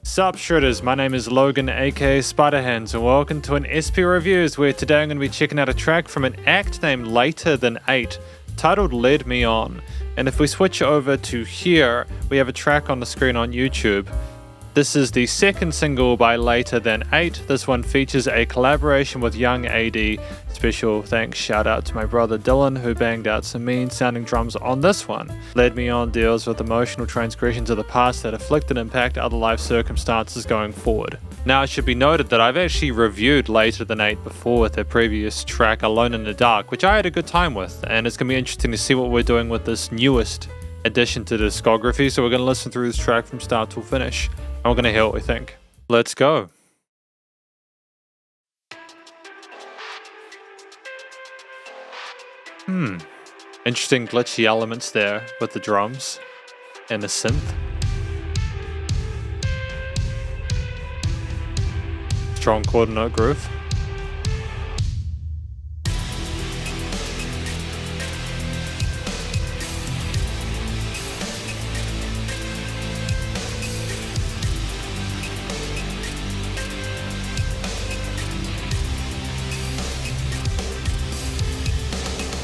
Sup Shredders, my name is Logan aka Spiderhands and welcome to an SP Reviews where today I'm going to be checking out a track from an act named Later Than 8 titled Lead Me On. And if we switch over to here, we have a track on the screen on YouTube. This is the second single by Later Than 8. This one features a collaboration with Young AD. Special thanks shout out to my brother Dylan who banged out some mean sounding drums on this one. Lead Me On deals with emotional transgressions of the past that afflict and impact other life circumstances going forward. Now it should be noted that I've actually reviewed Later Than 8 before with their previous track Alone in the Dark, which I had a good time with, and it's going to be interesting to see what we're doing with this newest addition to the discography. So we're going to listen through this track from start to finish. And we're going to hear what we think. Let's go. Interesting glitchy elements there with the drums and the synth. Strong quarter note groove.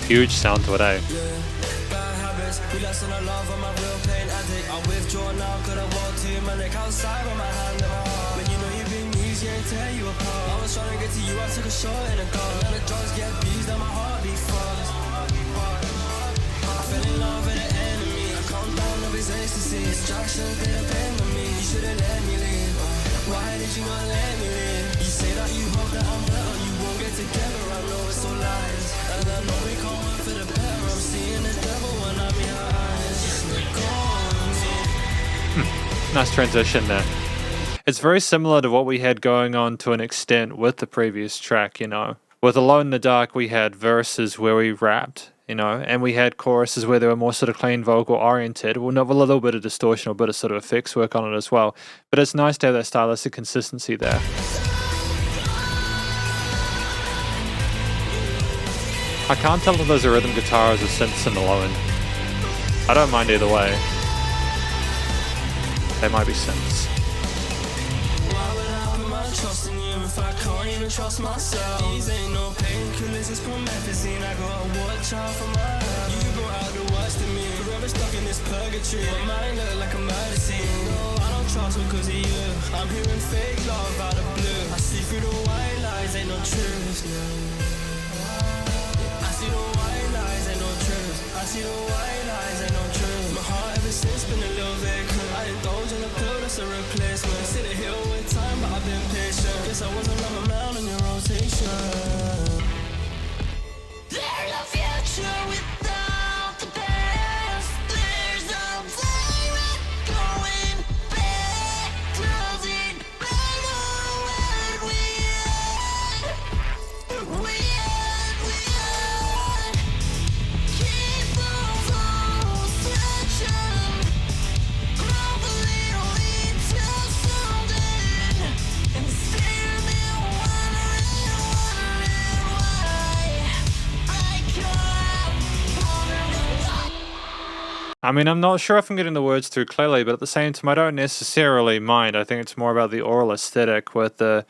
Huge sound to it, eh? Why did you not let me live? You say that you hope that I'm better, you won't get together, I know it's all lies. And I know we can't work for the better, I'm seeing the devil when I'm in her eyes. Just let go of me. Nice transition there. It's very similar to what we had going on to an extent with the previous track, you know. With Alone in the Dark we had verses where we rapped, you know, and we had choruses where they were more sort of clean vocal oriented. We'll have a little bit of distortion or a bit of sort of effects work on it as well. But it's nice to have that stylistic consistency there. I can't tell if there's a rhythm guitar or a synth in Alone. I don't mind either way. They might be synths. Trust in you if I can't even trust myself. These ain't no painkillers, it's promethazine. I got a watch out for my health. You brought out the worst in me. Forever stuck in this purgatory. My mind look like a murder scene. No, I don't trust because of you. I'm hearing fake love out of blue. I see through the white lies, ain't no truth. I see the white lies, ain't no truth. I see the white lies, ain't no truth. My heart ever since been a little vacant. I indulge in a pill that's a replacement. Sit a hill with time, but I've been patient. Guess I was another man on your rotation. There's a future without the past. There's no time going back. Doesn't matter where we are. We are. Keep those walls touching. Grow a little into something. And stare me wondering why I can't wondering why. I mean, I'm not sure if I'm getting the words through clearly, but at the same time, I don't necessarily mind. I think it's more about the oral aesthetic with the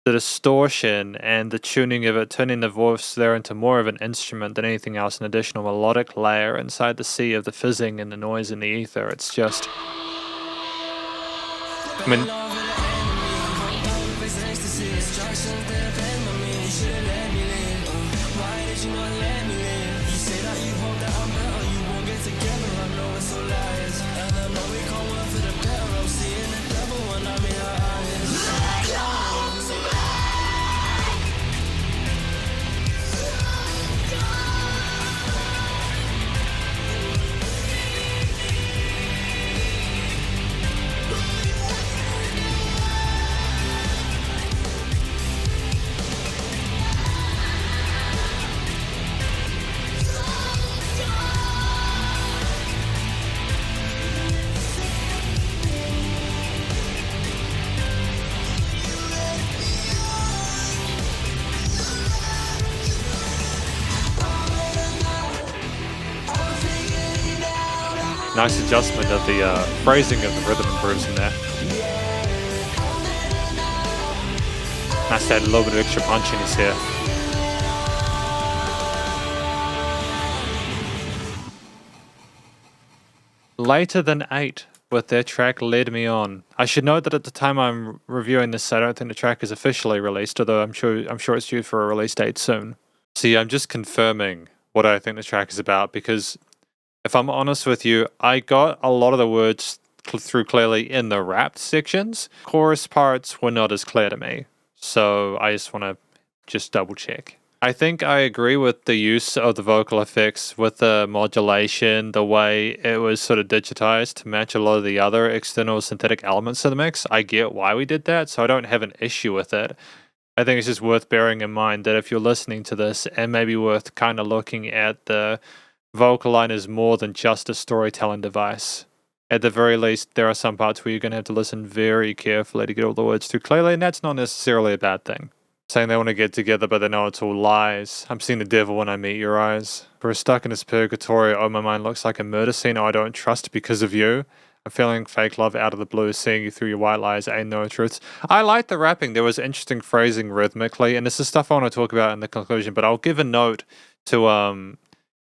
distortion and the tuning of it, turning the voice there into more of an instrument than anything else, an additional melodic layer inside the sea of the fizzing and the noise in the ether. It's just... I mean... Nice adjustment of the phrasing of the rhythm and grooves in there. Nice to add a little bit of extra punchiness here. Later Than 8 with their track Led Me On. I should note that at the time I'm reviewing this, I don't think the track is officially released, although I'm sure it's due for a release date soon. See, I'm just confirming what I think the track is about, because if I'm honest with you, I got a lot of the words through clearly in the rap sections. Chorus parts were not as clear to me, so I just want to double check. I think I agree with the use of the vocal effects with the modulation, the way it was sort of digitized to match a lot of the other external synthetic elements of the mix. I get why we did that, so I don't have an issue with it. I think it's just worth bearing in mind that if you're listening to this, and maybe worth kind of looking at the vocal line as more than just a storytelling device. At the very least, there are some parts where you're going to have to listen very carefully to get all the words through clearly, and that's not necessarily a bad thing. Saying they want to get together, but they know it's all lies. I'm seeing the devil when I meet your eyes. We're stuck in this purgatory. Oh, my mind looks like a murder scene. Oh, I don't trust because of you. I'm feeling fake love out of the blue, seeing you through your white lies, ain't no truths. I like the rapping. There was interesting phrasing rhythmically, and this is stuff I want to talk about in the conclusion, but I'll give a note to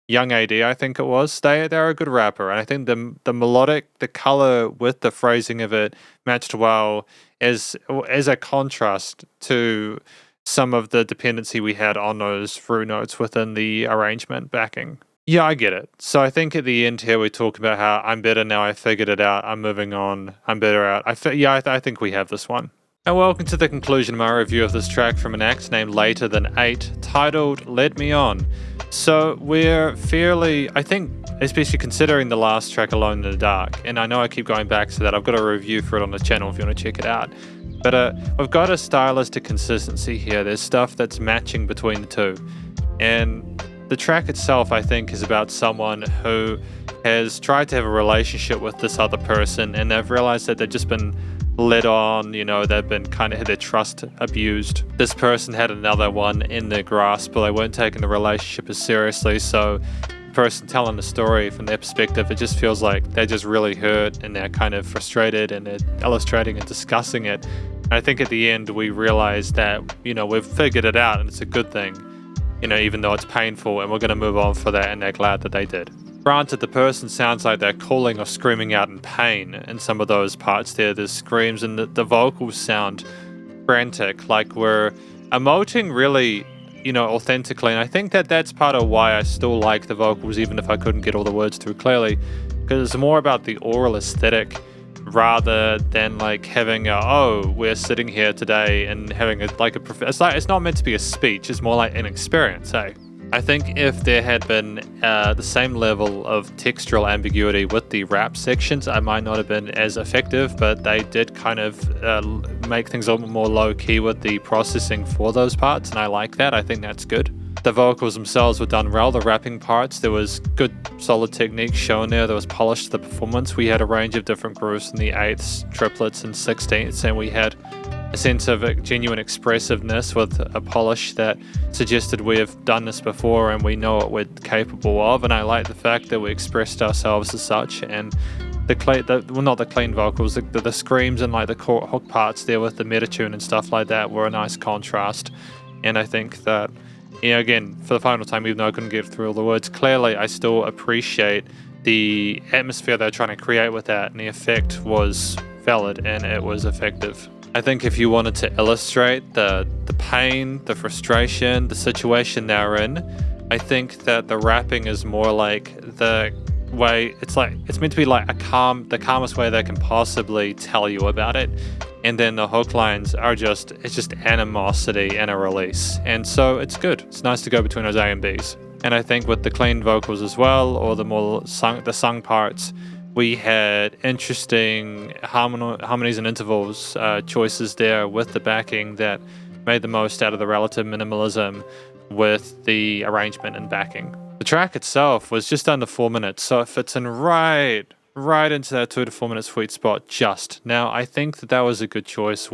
Young AD, I think it was. They're a good rapper, and I think the melodic, the color with the phrasing of it matched well as a contrast to some of the dependency we had on those through notes within the arrangement backing. Yeah, I get it. So I think at the end here we talk about how I'm better now, I figured it out, I'm moving on, I'm better out. I think we have this one. And welcome to the conclusion of my review of this track from an act named Later Than 8, titled Led Me On. So we're fairly, I think, especially considering the last track, Alone in the Dark, and I know I keep going back to that, I've got a review for it on the channel if you want to check it out. But we've got a stylistic consistency here. There's stuff that's matching between the two. And the track itself, I think, is about someone who has tried to have a relationship with this other person, and they've realized that they've just been led on, they've been kind of had their trust abused. This person had another one in their grasp, but they weren't taking the relationship as seriously, so the person telling the story from their perspective, it just feels like they're just really hurt and they're kind of frustrated and they're illustrating and discussing it. And I think at the end we realize that, we've figured it out and it's a good thing, even though it's painful, and we're going to move on for that, and they're glad that they did. Granted, the person sounds like they're calling or screaming out in pain in some of those parts there. There's screams, and the vocals sound frantic, like we're emoting really, authentically. And I think that that's part of why I still like the vocals, even if I couldn't get all the words through clearly, because it's more about the oral aesthetic rather than like having we're sitting here today and having it's not meant to be a speech. It's more like an experience, eh? I think if there had been the same level of textural ambiguity with the rap sections, I might not have been as effective, but they did kind of make things a little more low-key with the processing for those parts, and I like that. I think that's good. The vocals themselves were done well. The rapping parts, there was good, solid technique shown there. There was polish to the performance. We had a range of different grooves in the 8ths, triplets, and 16ths, and we had a sense of a genuine expressiveness with a polish that suggested we have done this before and we know what we're capable of. And I like the fact that we expressed ourselves as such. And not the clean vocals, the screams and like the hook parts there with the metatune and stuff like that were a nice contrast. And I think that, again, for the final time, even though I couldn't get through all the words, clearly I still appreciate the atmosphere they're trying to create with that, and the effect was valid and it was effective. I think if you wanted to illustrate the pain, the frustration, the situation they're in, I think that the rapping is more like the way it's meant to be like the calmest way they can possibly tell you about it. And then the hook lines are just animosity and a release. And so it's good. It's nice to go between those A and Bs. And I think with the clean vocals as well, or the sung parts, we had interesting harmonies and intervals choices there with the backing that made the most out of the relative minimalism with the arrangement and backing. The track itself was just under 4 minutes, so it fits in right into that 2 to 4 minute sweet spot just. Now, I think that was a good choice.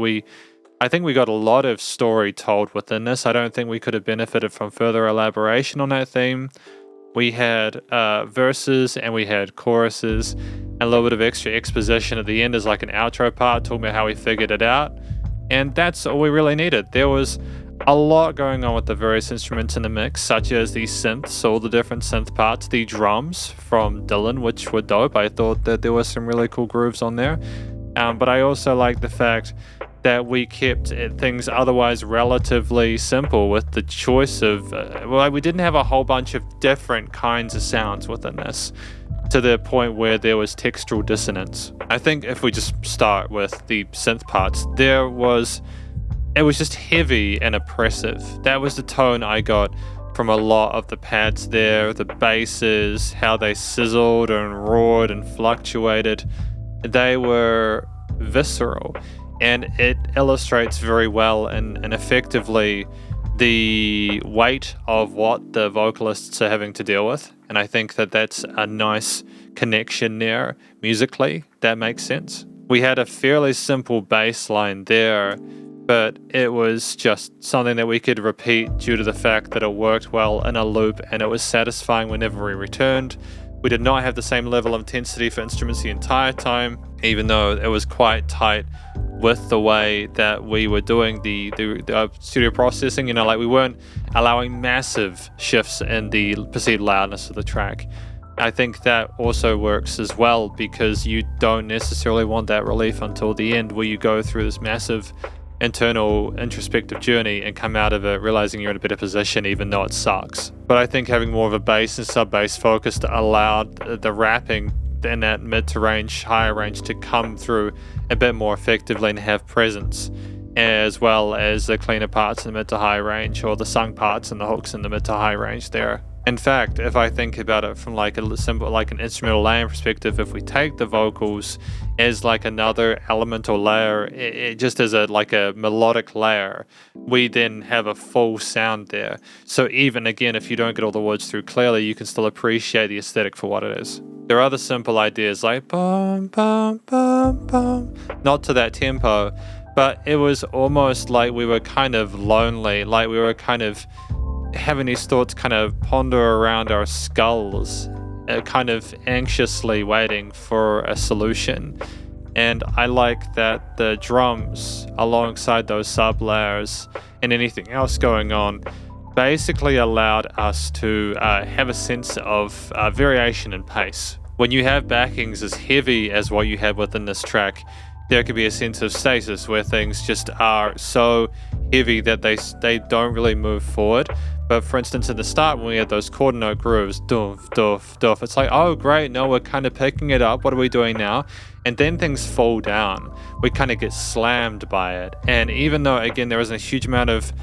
I think we got a lot of story told within this. I don't think we could have benefited from further elaboration on that theme. We had verses and we had choruses and a little bit of extra exposition at the end as like an outro part talking about how we figured it out. And that's all we really needed. There was a lot going on with the various instruments in the mix, such as the synths, all the different synth parts, the drums from Dylan, which were dope. I thought that there were some really cool grooves on there. But I also like the fact that we kept things otherwise relatively simple with the choice of, we didn't have a whole bunch of different kinds of sounds within this, to the point where there was textural dissonance. I think if we just start with the synth parts, it was just heavy and oppressive. That was the tone I got from a lot of the pads there, the basses, how they sizzled and roared and fluctuated. They were visceral, and it illustrates very well and effectively the weight of what the vocalists are having to deal with. And I think that that's a nice connection there musically. That makes sense. We had a fairly simple bass line there, but it was just something that we could repeat due to the fact that it worked well in a loop and it was satisfying whenever we returned. We did not have the same level of intensity for instruments the entire time, even though it was quite tight with the way that we were doing the studio processing. We weren't allowing massive shifts in the perceived loudness of the track. I think that also works as well because you don't necessarily want that relief until the end, where you go through this massive internal introspective journey and come out of it realizing you're in a better position even though it sucks. But I think having more of a bass and sub-bass focus allowed the rapping in that mid to range, higher range to come through a bit more effectively and have presence, as well as the cleaner parts in the mid to high range, or the sung parts and the hooks in the mid to high range there. In fact, if I think about it from like a simple, like an instrumental layering perspective, if we take the vocals as like another elemental layer, it just as a melodic layer, we then have a full sound there. So even again, if you don't get all the words through clearly, you can still appreciate the aesthetic for what it is. There are other simple ideas like bum bum bum bum, not to that tempo, but it was almost like we were kind of lonely, like we were kind of having these thoughts kind of ponder around our skulls, kind of anxiously waiting for a solution. And I like that the drums alongside those sub layers and anything else going on basically allowed us to have a sense of variation in pace. When you have backings as heavy as what you have within this track, there could be a sense of stasis where things just are so heavy that they don't really move forward. But for instance, at the start, when we had those quarter note grooves, doof, doof, doof, it's like, oh great, no, we're kind of picking it up. What are we doing now? And then things fall down. We kind of get slammed by it. And even though, again, there isn't a huge amount of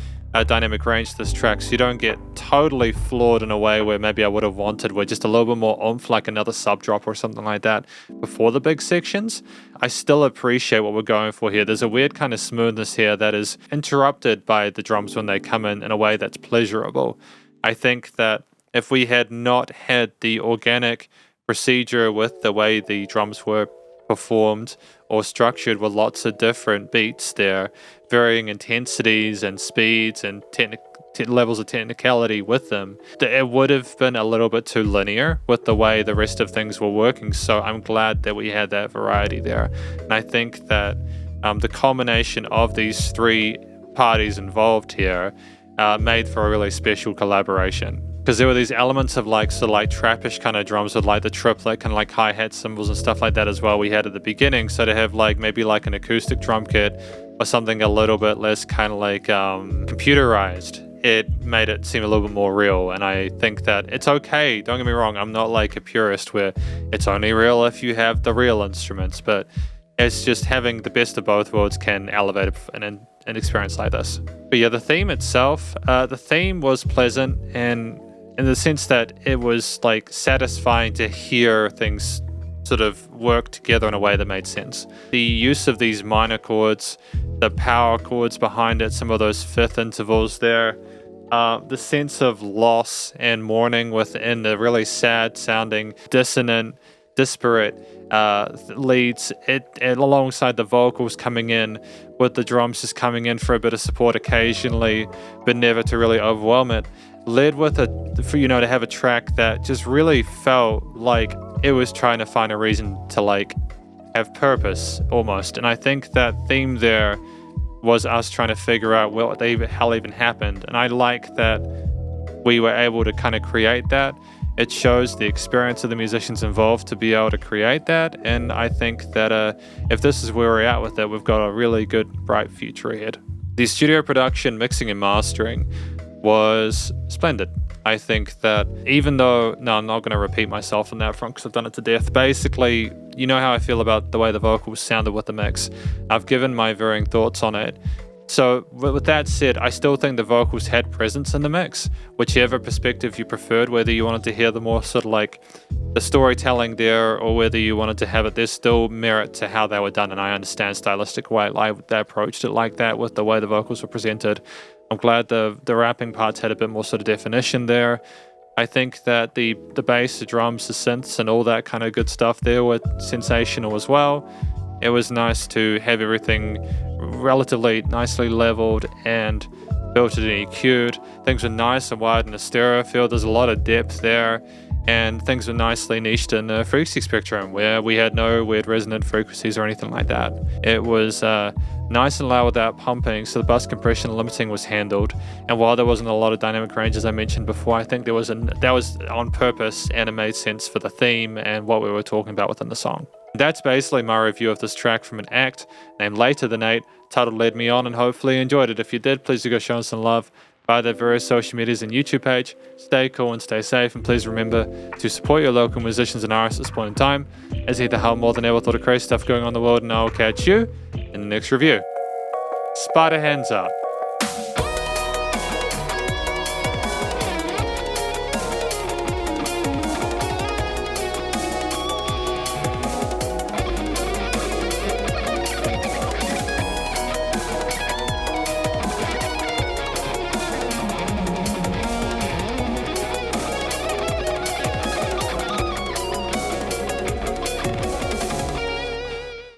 dynamic range to this track, so you don't get totally floored in a way where maybe I would have wanted, where just a little bit more oomph, like another sub drop or something like that before the big sections. I still appreciate what we're going for here. There's a weird kind of smoothness here that is interrupted by the drums when they come in a way that's pleasurable. I think that if we had not had the organic procedure with the way the drums were performed or structured with lots of different beats there, varying intensities and speeds and levels of technicality with them, it would have been a little bit too linear with the way the rest of things were working. So I'm glad that we had that variety there. And I think that the combination of these three parties involved here made for a really special collaboration. Because there were these elements of like trappish kind of drums with like the triplet kind of like hi-hat cymbals and stuff like that as well we had at the beginning. So to have like maybe like an acoustic drum kit or something a little bit less kind of like computerized, it made it seem a little bit more real. And I think that it's okay, don't get me wrong, I'm not like a purist where it's only real if you have the real instruments, but it's just having the best of both worlds can elevate an experience like this. But yeah, the theme itself, the theme was pleasant, and in the sense that it was like satisfying to hear things sort of work together in a way that made sense. The use of these minor chords, the power chords behind it, some of those fifth intervals there, the sense of loss and mourning within the really sad sounding, dissonant, disparate leads, it alongside the vocals coming in, with the drums just coming in for a bit of support occasionally, but never to really overwhelm it, led with to have a track that just really felt like it was trying to find a reason to like have purpose almost. And I think that theme there was us trying to figure out what the hell even happened. And I like that we were able to kind of create that. It shows the experience of the musicians involved to be able to create that. And I think that if this is where we're at with it, we've got a really good, bright future ahead. The studio production, mixing and mastering was splendid. I think that even though, no, I'm not going to repeat myself on that front because I've done it to death. Basically, you know how I feel about the way the vocals sounded with the mix. I've given my varying thoughts on it. So with that said, I still think the vocals had presence in the mix, whichever perspective you preferred, whether you wanted to hear the more sort of like the storytelling there or whether you wanted to have it, there's still merit to how they were done. And I understand stylistic way they approached it like that with the way the vocals were presented. I'm glad the rapping parts had a bit more sort of definition there. I think that the bass, the drums, the synths and all that kind of good stuff there were sensational as well. It was nice to have everything relatively nicely leveled and filtered and EQ'd. Things were nice and wide in a stereo field. There's a lot of depth there, and things were nicely niched in the frequency spectrum where we had no weird resonant frequencies or anything like that. It was nice and loud without pumping, so the bus compression and limiting was handled. And while there wasn't a lot of dynamic range, as I mentioned before, I think that was on purpose and it made sense for the theme and what we were talking about within the song. That's basically my review of this track from an act named Later Than 8, titled Led Me On, and hopefully you enjoyed it. If you did, please do go show us some love via their various social medias and YouTube page. Stay cool and stay safe, and please remember to support your local musicians and artists at this point in time, as he the hell more than ever thought of crazy stuff going on in the world, and I'll catch you in the next review. Spiderhands Out.